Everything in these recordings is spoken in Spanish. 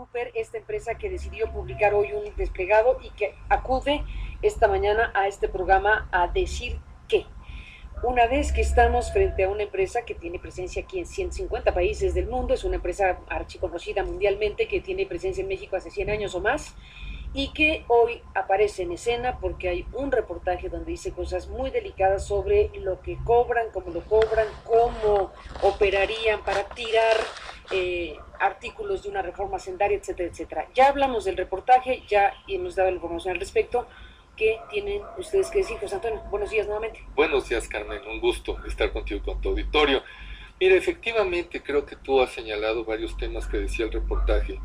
PricewaterhouseCoopers, esta empresa que decidió publicar hoy un desplegado y que acude esta mañana a este programa a decir que una vez que estamos frente a una empresa que tiene presencia aquí en 150 países del mundo, es una empresa archiconocida mundialmente que tiene presencia en México hace 100 años o más, y que hoy aparece en escena porque hay un reportaje donde dice cosas muy delicadas sobre lo que cobran, cómo operarían para tirar artículos de una reforma hacendaria, etcétera, etcétera. Ya hablamos del reportaje, ya hemos dado la información al respecto. ¿Qué tienen ustedes que decir, José Antonio? Buenos días nuevamente. Buenos días, Carmen, un gusto estar contigo y con tu auditorio. Mira, efectivamente creo que tú has señalado varios temas que decía el reportaje.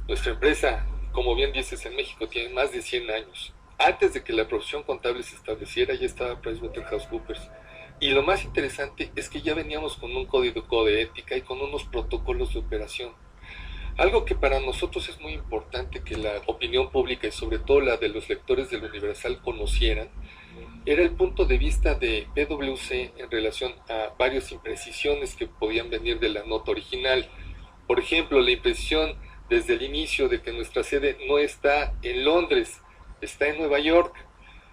Nuestra empresa, como bien dices, en México tiene más de 100 años. Antes de que la profesión contable se estableciera, ya estaba PricewaterhouseCoopers. Y lo más interesante es que ya veníamos con un código de ética y con unos protocolos de operación. Algo que para nosotros es muy importante que la opinión pública y sobre todo la de los lectores del Universal conocieran, era el punto de vista de PwC en relación a varias imprecisiones que podían venir de la nota original. Por ejemplo, la imprecisión desde el inicio de que nuestra sede no está en Londres, está en Nueva York.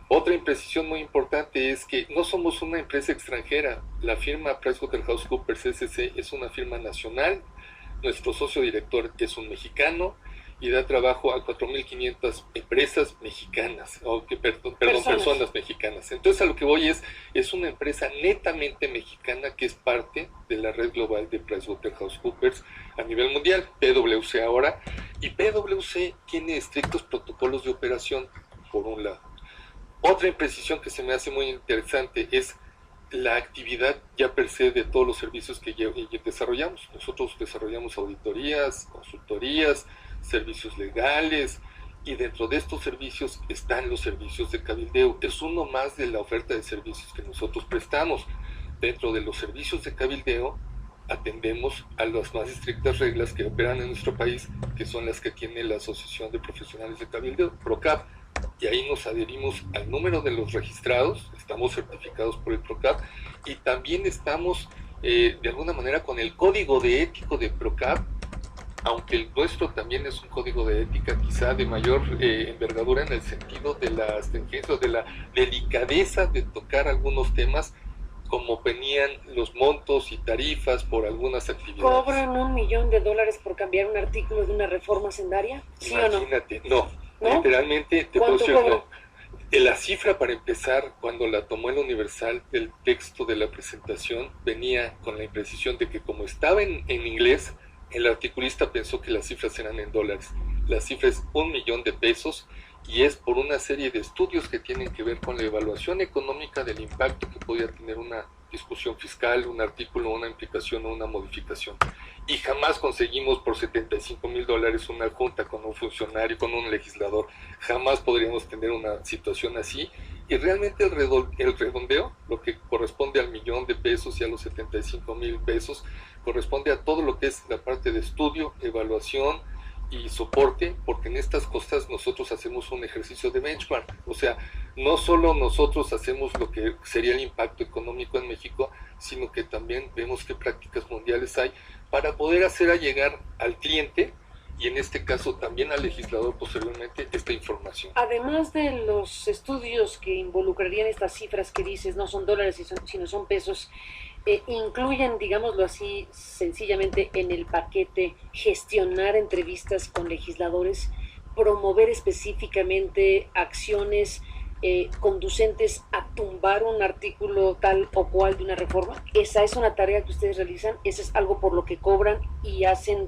Otra imprecisión muy importante es que no somos una empresa extranjera. La firma PricewaterhouseCoopers SC es una firma nacional. Nuestro socio director es un mexicano y da trabajo a 4.500 empresas mexicanas, personas mexicanas. Entonces a lo que voy es una empresa netamente mexicana que es parte de la red global de PricewaterhouseCoopers a nivel mundial, PwC ahora, y PwC tiene estrictos protocolos de operación, por un lado. Otra imprecisión que se me hace muy interesante es la actividad ya per se de todos los servicios que desarrollamos. Nosotros desarrollamos auditorías, consultorías, servicios legales, y dentro de estos servicios están los servicios de cabildeo. Es uno más de la oferta de servicios que nosotros prestamos. Dentro de los servicios de cabildeo atendemos a las más estrictas reglas que operan en nuestro país, que son las que tiene la Asociación de Profesionales de Cabildeo, PROCAB, y ahí nos adherimos al número de los registrados, estamos certificados por el PROCAB, y también estamos de alguna manera con el código de ético de PROCAB, aunque el nuestro también es un código de ética quizá de mayor envergadura en el sentido de la astringencia, de la delicadeza de tocar algunos temas, como venían los montos y tarifas por algunas actividades. ¿Cobran $1 millón por cambiar un artículo de una reforma hacendaria? ¿Sí o no? Imagínate, no. Literalmente te puedo decir no. La cifra, para empezar, cuando la tomó el Universal, el texto de la presentación venía con la imprecisión de que como estaba en inglés, el articulista pensó que las cifras eran en dólares. La cifra es $1 millón y es por una serie de estudios que tienen que ver con la evaluación económica del impacto que podía tener una discusión fiscal, un artículo, una implicación o una modificación. Y jamás conseguimos por $75,000 una junta con un funcionario, con un legislador. Jamás podríamos tener una situación así. Y realmente el redondeo, lo que corresponde al $1 millón y a los $75,000, corresponde a todo lo que es la parte de estudio, evaluación y soporte, porque en estas cosas nosotros hacemos un ejercicio de benchmark. O sea, no solo nosotros hacemos lo que sería el impacto económico en México, sino que también vemos qué prácticas mundiales hay para poder hacer llegar al cliente, y en este caso también al legislador posteriormente, esta información. Además de los estudios que involucrarían estas cifras que dices, no son dólares sino son pesos, incluyen, digámoslo así, sencillamente en el paquete, gestionar entrevistas con legisladores, promover específicamente acciones conducentes a tumbar un artículo tal o cual de una reforma. Esa es una tarea que ustedes realizan, ese es algo por lo que cobran y hacen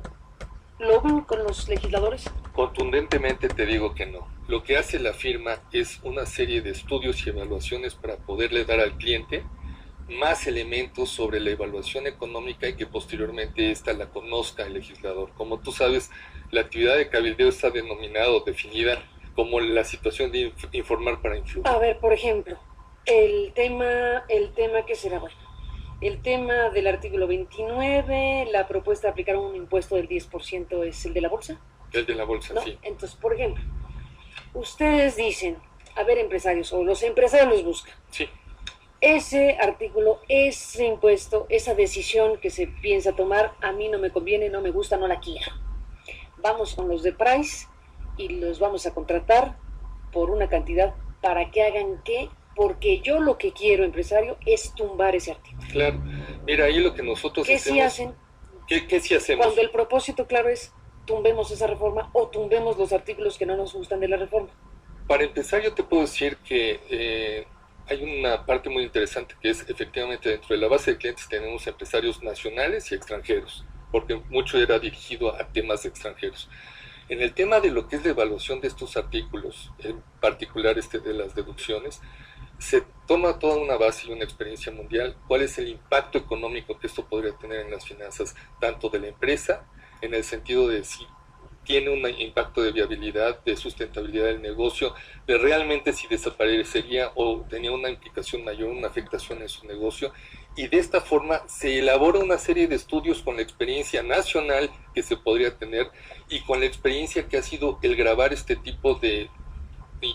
lobbying con los legisladores. Contundentemente te digo que no. Lo que hace la firma es una serie de estudios y evaluaciones para poderle dar al cliente más elementos sobre la evaluación económica y que posteriormente esta la conozca el legislador. Como tú sabes, la actividad de cabildeo está denominada o definida como la situación de informar para influir. A ver, por ejemplo, el tema que será bueno. El tema del artículo 29, la propuesta de aplicar un impuesto del 10% es el de la bolsa. El de la bolsa, ¿No? sí. Entonces, por ejemplo, ustedes dicen, a ver, empresarios, o los empresarios los buscan. Sí. Ese artículo, ese impuesto, esa decisión que se piensa tomar, a mí no me conviene, no me gusta, no la quiero. vamos con los de Price y los vamos a contratar por una cantidad para que hagan qué, porque yo lo que quiero, empresario, es tumbar ese artículo. Claro, mira, ahí lo que nosotros ¿Qué hacemos... sí hacen? ¿Qué sí hacemos? Cuando el propósito, claro, es tumbemos esa reforma o tumbemos los artículos que no nos gustan de la reforma. Para empezar, yo te puedo decir que hay una parte muy interesante que es efectivamente dentro de la base de clientes tenemos empresarios nacionales y extranjeros, porque mucho era dirigido a temas extranjeros. En el tema de lo que es la evaluación de estos artículos, en particular de las deducciones, se toma toda una base y una experiencia mundial, cuál es el impacto económico que esto podría tener en las finanzas, tanto de la empresa, en el sentido de si tiene un impacto de viabilidad, de sustentabilidad del negocio, de realmente si desaparecería o tenía una implicación mayor, una afectación en su negocio, y de esta forma se elabora una serie de estudios con la experiencia nacional que se podría tener y con la experiencia que ha sido el grabar este tipo de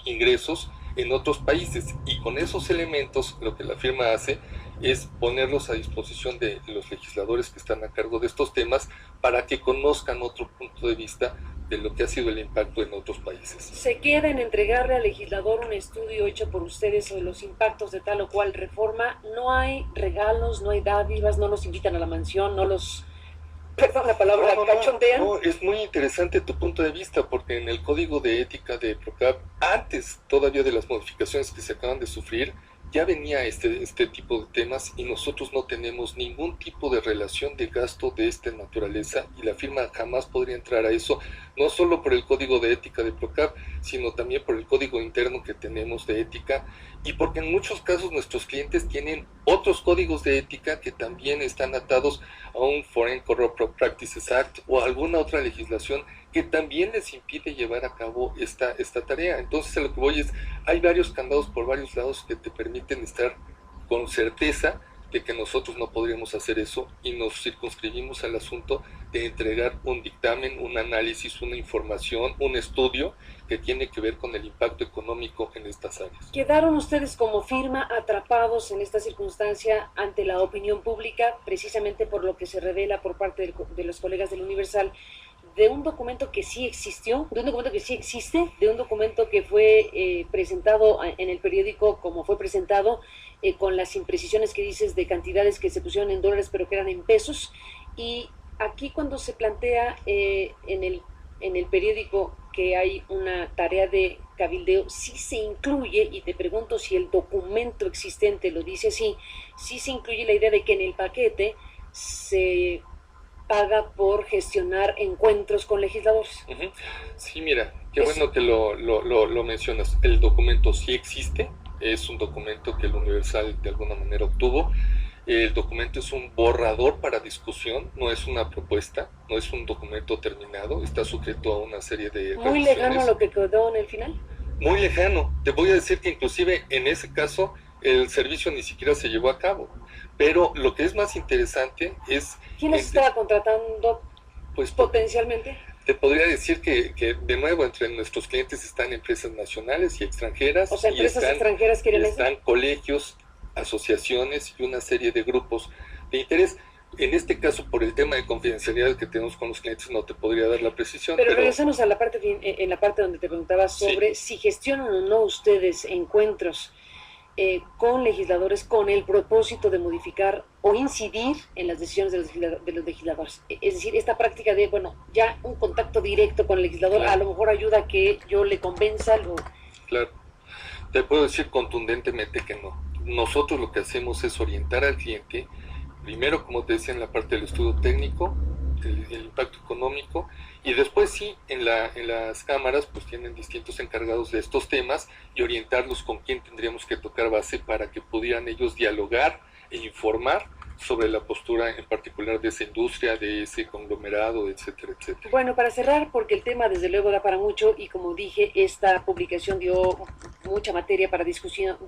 ingresos en otros países, y con esos elementos lo que la firma hace es ponerlos a disposición de los legisladores que están a cargo de estos temas para que conozcan otro punto de vista de lo que ha sido el impacto en otros países. ¿Se queda en entregarle al legislador un estudio hecho por ustedes sobre los impactos de tal o cual reforma? No hay regalos, no hay dádivas, no los invitan a la mansión, no los... Perdón la palabra, cachondean. No, es muy interesante tu punto de vista, porque en el Código de Ética de Procap, antes todavía de las modificaciones que se acaban de sufrir, ya venía este tipo de temas y nosotros no tenemos ningún tipo de relación de gasto de esta naturaleza y la firma jamás podría entrar a eso, no solo por el Código de Ética de Procap, sino también por el código interno que tenemos de ética y porque en muchos casos nuestros clientes tienen otros códigos de ética que también están atados a un Foreign Corrupt Practices Act o a alguna otra legislación que también les impide llevar a cabo esta tarea. Entonces a lo que voy es, hay varios candados por varios lados que te permiten estar con certeza de que nosotros no podríamos hacer eso y nos circunscribimos al asunto de entregar un dictamen, un análisis, una información, un estudio que tiene que ver con el impacto económico en estas áreas. ¿Quedaron ustedes como firma atrapados en esta circunstancia ante la opinión pública, precisamente por lo que se revela por parte de los colegas del Universal, de un documento que sí existió, de un documento que sí existe, de un documento que fue presentado en el periódico como fue presentado, con las imprecisiones que dices de cantidades que se pusieron en dólares pero que eran en pesos? Y aquí cuando se plantea en el periódico que hay una tarea de cabildeo, sí se incluye, y te pregunto si el documento existente lo dice así, sí se incluye la idea de que en el paquete se paga por gestionar encuentros con legisladores. Sí, mira, qué bueno que lo mencionas. El documento sí existe, es un documento que el Universal de alguna manera obtuvo. El documento es un borrador para discusión, no es una propuesta, no es un documento terminado, está sujeto a una serie de muy lejano a lo que quedó en el final. Muy lejano. Te voy a decir que inclusive en ese caso el servicio ni siquiera se llevó a cabo. Pero lo que es más interesante es... ¿Quién los estaba contratando pues, potencialmente? Te podría decir que de nuevo entre nuestros clientes están empresas nacionales y extranjeras. O sea, empresas extranjeras quieren están colegios, asociaciones y una serie de grupos de interés. En este caso, por el tema de confidencialidad que tenemos con los clientes, no te podría dar la precisión. Pero regresamos a la parte, en la parte donde te preguntaba sobre si gestionan o no ustedes encuentros con legisladores con el propósito de modificar o incidir en las decisiones de los legisladores. Es decir, esta práctica de, bueno, ya un contacto directo con el legislador, claro, a lo mejor ayuda a que yo le convenza algo. Claro, te puedo decir contundentemente que no. Nosotros lo que hacemos es orientar al cliente, primero, como te decía, en la parte del estudio técnico, el impacto económico, y después sí, en las cámaras pues tienen distintos encargados de estos temas y orientarlos con quién tendríamos que tocar base para que pudieran ellos dialogar e informar sobre la postura en particular de esa industria, de ese conglomerado, etcétera, etcétera. Bueno, para cerrar, porque el tema desde luego da para mucho y como dije, esta publicación dio mucha materia para discusión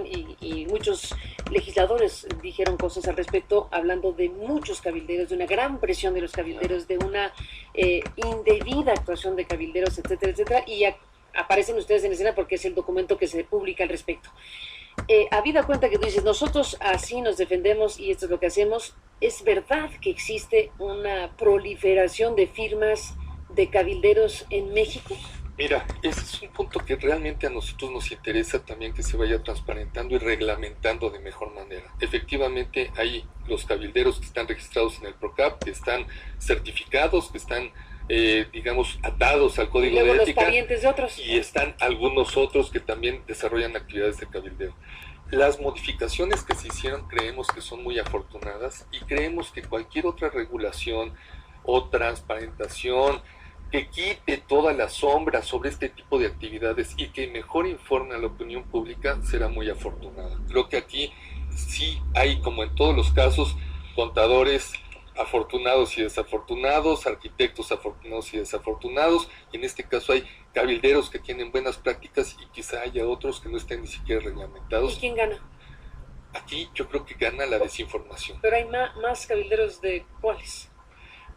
y muchos legisladores dijeron cosas al respecto, hablando de muchos cabilderos, de una gran presión de los cabilderos, de una indebida actuación de cabilderos, etcétera, etcétera, y aparecen ustedes en escena porque es el documento que se publica al respecto. Habida cuenta que tú dices, nosotros así nos defendemos y esto es lo que hacemos, es verdad que existe una proliferación de firmas de cabilderos en México? Mira, ese es un punto que realmente a nosotros nos interesa también que se vaya transparentando y reglamentando de mejor manera. Efectivamente, hay los cabilderos que están registrados en el PROCAP, que están certificados, que están, digamos, atados al código y luego de ética. Los parientes de otros. Y están algunos otros que también desarrollan actividades de cabildeo. Las modificaciones que se hicieron creemos que son muy afortunadas y creemos que cualquier otra regulación o transparentación que quite toda la sombra sobre este tipo de actividades y que mejor informe a la opinión pública será muy afortunada. Creo que aquí sí hay, como en todos los casos, contadores afortunados y desafortunados, arquitectos afortunados y desafortunados, y en este caso hay cabilderos que tienen buenas prácticas y quizá haya otros que no estén ni siquiera reglamentados. ¿Y quién gana? Aquí yo creo que gana la desinformación. Pero hay más cabilderos de ¿cuáles?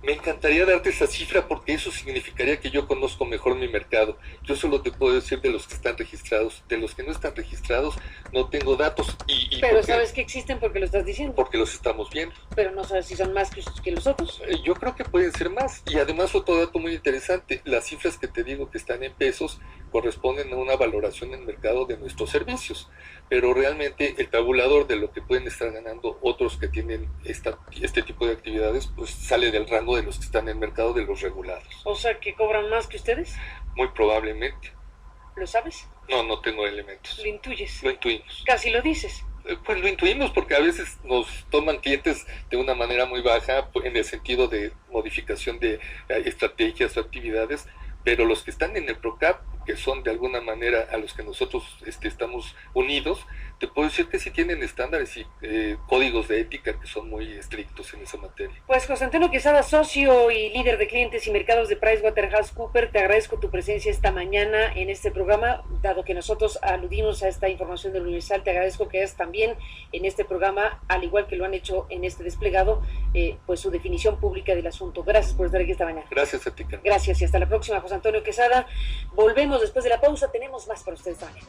Me encantaría darte esa cifra porque eso significaría que yo conozco mejor mi mercado. Yo solo te puedo decir de los que están registrados. De los que no están registrados no tengo datos. Pero sabes que existen porque lo estás diciendo. Porque los estamos viendo. Pero no sabes si son más que los otros. Yo creo que pueden ser más. Y además otro dato muy interesante. Las cifras que te digo que están en pesos corresponden a una valoración en mercado de nuestros servicios. Pero realmente el tabulador de lo que pueden estar ganando otros que tienen este tipo de actividades, pues sale del rango de los que están en el mercado de los regulados. O sea, ¿que cobran más que ustedes? Muy probablemente. ¿Lo sabes? No tengo elementos. ¿Lo intuyes? Lo intuimos. Casi lo dices. Pues lo intuimos porque a veces nos toman clientes de una manera muy baja en el sentido de modificación de estrategias o actividades, pero los que están en el PROCAP, que son de alguna manera a los que nosotros estamos unidos, te puedo decir que sí tienen estándares y códigos de ética que son muy estrictos en esa materia. Pues José Antonio Quesada, socio y líder de clientes y mercados de PricewaterhouseCoopers, te agradezco tu presencia esta mañana en este programa, dado que nosotros aludimos a esta información del Universal, te agradezco que hayas también en este programa, al igual que lo han hecho en este desplegado, pues su definición pública del asunto. Gracias por estar aquí esta mañana. Gracias a ti, Carmen. Gracias y hasta la próxima, José Antonio Quesada. Volvemos después de la pausa, tenemos más para ustedes también.